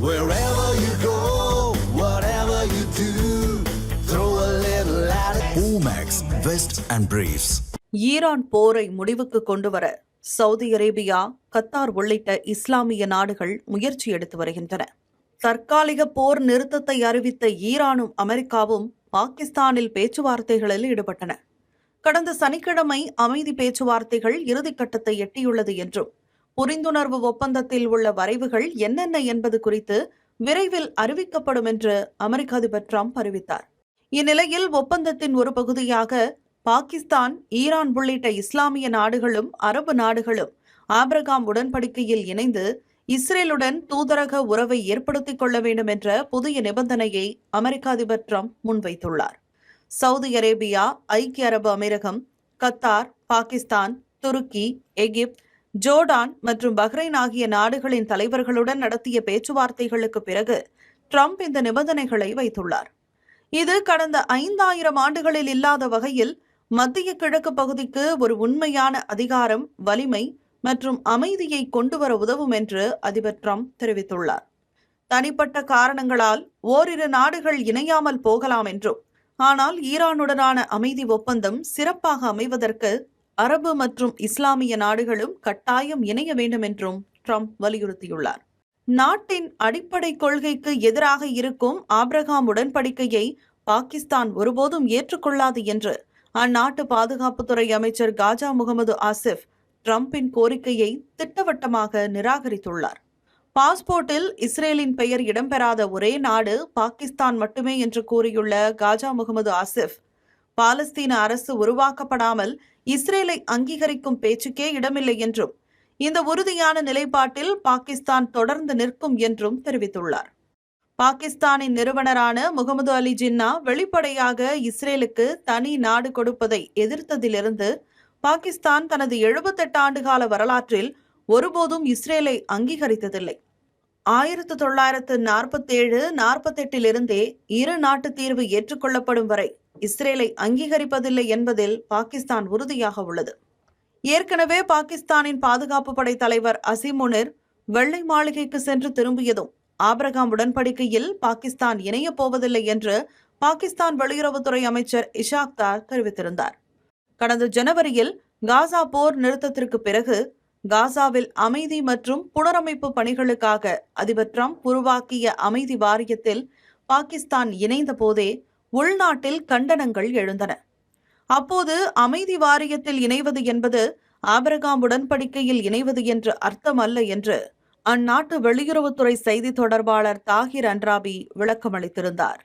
Wherever you go, whatever you do, throw a little at it. Omax, Vest and Briefs. Iran போரை முடிவுக்கு கொண்டுவர Saudi Arabia, Qatar உள்ளிட்ட இஸ்லாமிய நாடுகள் முயற்சி எடுத்து வருகின்றன. தற்காலிக போர் நிறுத்தத்தை அறிவித்த ஈரானும் அமெரிக்காவும் பாகிஸ்தானில் பேச்சுவார்த்தைகளில் ஈடுபட்டன. கடந்த சனிக்கிழமை அமைதி பேச்சுவார்த்தைகள் இறுதிக்கட்டத்தை எட்டியுள்ளது என்றும் புரிந்துணர்வு ஒப்பந்தத்தில் உள்ள வரைவுகள் என்னென்ன என்பது குறித்து விரைவில் அறிவிக்கப்படும் என்று அமெரிக்க அதிபர் டிரம்ப் அறிவித்தார். இந்நிலையில் ஒப்பந்தத்தின் ஒரு பகுதியாக பாகிஸ்தான், ஈரான் உள்ளிட்ட இஸ்லாமிய நாடுகளும் அரபு நாடுகளும் ஆபிரகாம் உடன்படிக்கையில் இணைந்து இஸ்ரேலுடன் தூதரக உறவை ஏற்படுத்திக் கொள்ள வேண்டும் என்ற புதிய நிபந்தனையை அமெரிக்க அதிபர் டிரம்ப் முன்வைத்துள்ளார். சவுதி அரேபியா, ஐக்கிய அரபு அமீரகம், கத்தார், பாகிஸ்தான், துருக்கி, எகிப்து, ஜோர்டான் மற்றும் பஹ்ரைன் ஆகிய நாடுகளின் தலைவர்களுடன் நடத்திய பேச்சுவார்த்தைகளுக்கு பிறகு டிரம்ப் இந்த நிபந்தனைகளை வைத்துள்ளார். இது கடந்த 5000 ஆண்டுகளில் இல்லாத வகையில் மத்திய கிழக்கு பகுதிக்கு ஒரு உண்மையான அதிகாரம், வலிமை மற்றும் அமைதியை கொண்டுவர உதவும் என்று அதிபர் டிரம்ப் தெரிவித்துள்ளார். தனிப்பட்ட காரணங்களால் ஓரிரு நாடுகள் இணையாமல் போகலாம் என்றும், ஆனால் ஈரானுடனான அமைதி ஒப்பந்தம் சிறப்பாக அமைவதற்கு அரபு மற்றும் இஸ்லாமிய நாடுகளும் கட்டாயம் இணைய வேண்டும் என்றும் டிரம்ப் வலியுறுத்தியுள்ளார். நாட்டின் அடிப்படை கொள்கைக்கு எதிராக இருக்கும் ஆபிரகாம் உடன்படிக்கையை பாகிஸ்தான் ஒருபோதும் ஏற்றுக்கொள்ளாது என்று அந்நாட்டு பாதுகாப்புத்துறை அமைச்சர் காஜா முகமது ஆசிப் டிரம்பின் கோரிக்கையை திட்டவட்டமாக நிராகரித்துள்ளார். பாஸ்போர்ட்டில் இஸ்ரேலின் பெயர் இடம்பெறாத ஒரே நாடு பாகிஸ்தான் மட்டுமே என்று கூறியுள்ள காஜா முகமது ஆசிப், பாலஸ்தீன அரசு உருவாக்கப்படாமல் இஸ்ரேலை அங்கீகரிக்கும் பேச்சுக்கே இடமில்லை என்றும், இந்த உறுதியான நிலைப்பாட்டில் பாகிஸ்தான் தொடர்ந்து நிற்கும் என்றும் தெரிவித்துள்ளார். பாகிஸ்தானின் நிறுவனரான முகமது அலி ஜின்னா வெளிப்படையாக இஸ்ரேலுக்கு தனி நாடு கொடுப்பதை எதிர்த்ததிலிருந்து பாகிஸ்தான் தனது 78 ஆண்டுகால வரலாற்றில் ஒருபோதும் இஸ்ரேலை அங்கீகரித்ததில்லை. 1947-48 இரு நாட்டு தீர்வு ஏற்றுக்கொள்ளப்படும் வரை இஸ்ரேலை அங்கீகரிப்பதில்லை என்பதில் பாகிஸ்தான் உறுதியாக உள்ளது. ஏற்கனவே பாகிஸ்தானின் பாதுகாப்பு படை தலைவர் அசிம் முனிர் வெள்ளை மாளிகைக்கு சென்று திரும்பியதும் ஆபிரகாம் உடன்படிக்கையில் பாகிஸ்தான் இணையப் போவதில்லை என்று பாகிஸ்தான் வெளியுறவுத்துறை அமைச்சர் இஷாக் தார் தெரிவித்திருந்தார். கடந்த ஜனவரியில் காசா போர் நிறுத்தத்திற்கு பிறகு காசாவில் அமைதி மற்றும் புனரமைப்பு பணிகளுக்காக அதிபர் டிரம்ப் உருவாக்கிய அமைதி வாரியத்தில் பாகிஸ்தான் இணைந்த போதே உள்நாட்டில் கண்டனங்கள் எழுந்தன. அப்போது அமைதி வாரியத்தில் இணைவது என்பது ஆபிரகாம் உடன்படிக்கையில் இணைவது என்று அர்த்தமல்ல என்று அந்நாட்டு வெளியுறவுத்துறை செய்தி தொடர்பாளர் தாகிர் அன்ராபி விளக்கமளித்திருந்தார்.